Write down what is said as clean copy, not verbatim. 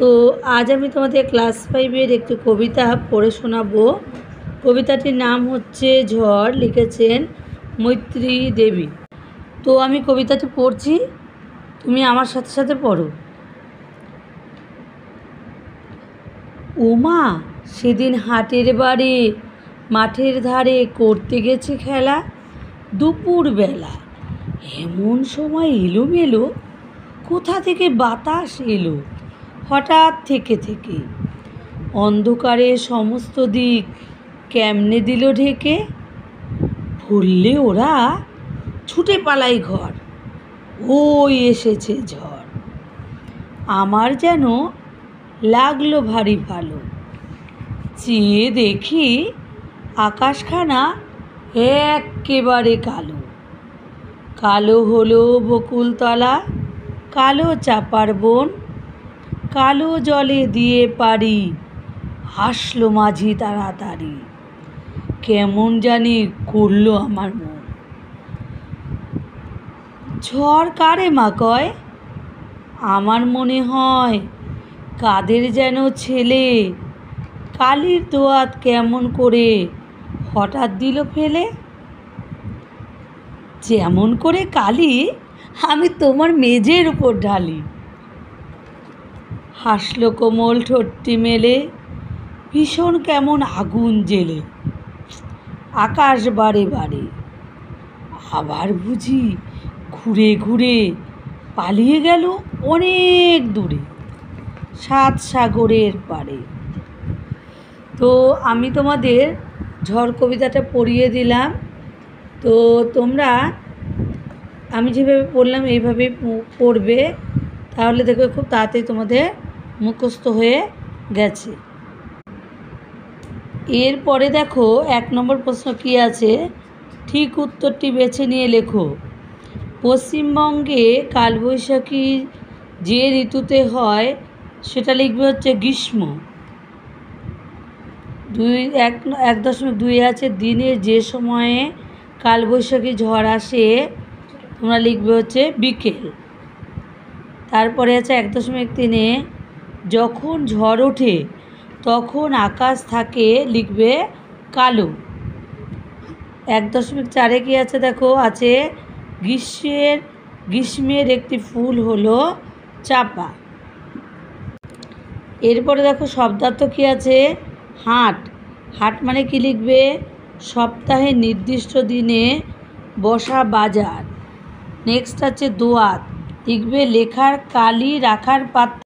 তো আজ আমি তোমাদের ক্লাস 5-এর একটি কবিতা পড়ে শোনাবো। কবিতাটির নাম হচ্ছে ঝড়, লিখেছেন মৈত্রী দেবী। তো আমি কবিতাটি পড়ছি, তুমি আমার সাথে সাথে পড়ো। ওমা, সেদিন হাটের বারে মাঠের ধারে করতে গেছে খেলা, দুপুরবেলা এমন সময় এলোমেলো কোথা থেকে বাতাস এলো হঠাৎ থেকে, অন্ধকারে সমস্ত দিক কেমনে দিল ঢেকে। ভুললে ওরা ছুটে পালাই ঘর, ওই এসেছে ঝড়। আমার যেন লাগলো ভারী ভালো, চেয়ে দেখি আকাশখানা এক্কেবারে কালো। কালো হলো বকুলতলা, কালো চাপার বন, কালো জলে দিয়ে পারি হাসলো মাঝি তাড়াতাড়ি। কেমন জানি করলো আমার মন। ঝড় কারে মা কয়, আমার মনে হয় কাদের যেন ছেলে, কালির দোয়াত কেমন করে হঠাৎ দিল ফেলে। যেমন করে কালি আমি তোমার মেঝের উপর ঢালি। হাসলো কোমল ঠোঁটটি মেলে, ভীষণ কেমন আগুন জেলে। আকাশ বারে বারে আবার বুঝি ঘুরে ঘুরে পালিয়ে গেল অনেক দূরে, 7 সাগরের পারে। তো আমি তোমাদের ঝড় কবিতাটা পড়িয়ে দিলাম। তো তোমরা আমি যেভাবে পড়লাম এইভাবেই পড়বে, তাহলে দেখবে খুব তাড়াতাড়ি তোমাদের মুখস্থ হয়ে গেছে। এরপরে দেখো 1 নম্বর প্রশ্ন কী আছে, ঠিক উত্তরটি বেছে নিয়ে লেখো। পশ্চিমবঙ্গে কালবৈশাখী যে ঋতুতে হয় সেটা লিখবে হচ্ছে গ্রীষ্ম। 1.2 আছে, দিনে যে সময়ে কালবৈশাখী ঝড় আসে তোমরা লিখবে হচ্ছে বিকেল। তারপরে আছে 1.3, যখন ঝড় ওঠে তখন আকাশ থাকে লিখবে কালো। 1.4 কি আছে দেখো, আছে গ্রীষ্মের একটি ফুল হলো চাপা। এরপরে দেখো শব্দার্থ কি আছে, হাট। হাট মানে কি লিখবে, সপ্তাহের নির্দিষ্ট দিনে বসা বাজার। নেক্সট আছে দোয়াত, লিখবে লেখার কালি রাখার পাত্র।